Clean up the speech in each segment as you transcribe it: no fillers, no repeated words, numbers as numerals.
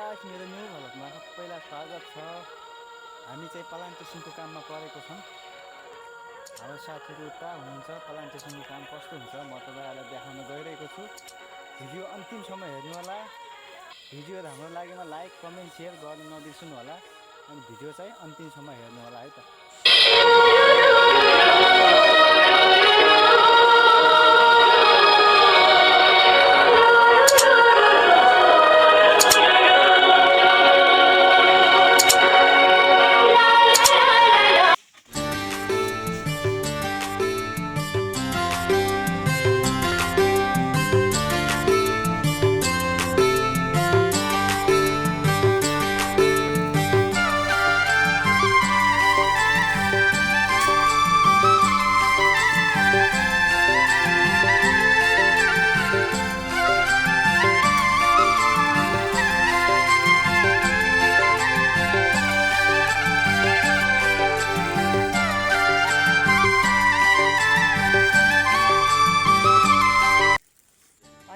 Guys मेरो new भ्लगमा सबैलाई स्वागत छ। हामी चाहिँ प्लान्टेसनको काममा परेको छौँ। हाम्रो साथीहरू उता हुनुहुन्छ। प्लान्टेसनको काम कस्तो हुन्छ म तपाईँहरूलाई देखाउन गइरहेको छु। भिडियो अन्तिमसम्म हेर्नु होला। भिडियो राम्रो लागेमा लाइक कमेन्ट सेयर गर्न नबिर्सनु होला। अनि भिडियो चाहिँ अन्तिमसम्म हेर्नु होला है त।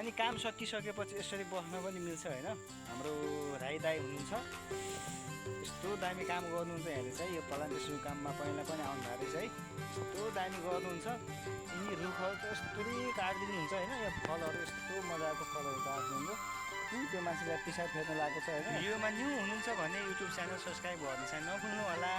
अनि काम सकिसकेपछि यसरी बस्न पनि मिल्छ होइन। हाम्रो राई दाई हुनुहुन्छ, यस्तो दामी काम गर्नुहुन्छ। यहाँले चाहिँ यो प्लान्टेसन काममा पहिला पनि आउनुभएको रहेछ है। यस्तो दामी गर्नुहुन्छ। यिनी रुखहरू त यस्तरी काटिदिनुहुन्छ होइन। यो फलहरू यस्तो मजाको फलहरू काटिदिनुहुन्छ। त्यो मान्छेलाई पिसाब फेर्न लागेको छ होइन। भिडियोमा न्यू हुनुहुन्छ भने युट्युब च्यानल सब्सक्राइब गर्नु चाहिँ नभुल्नु होला।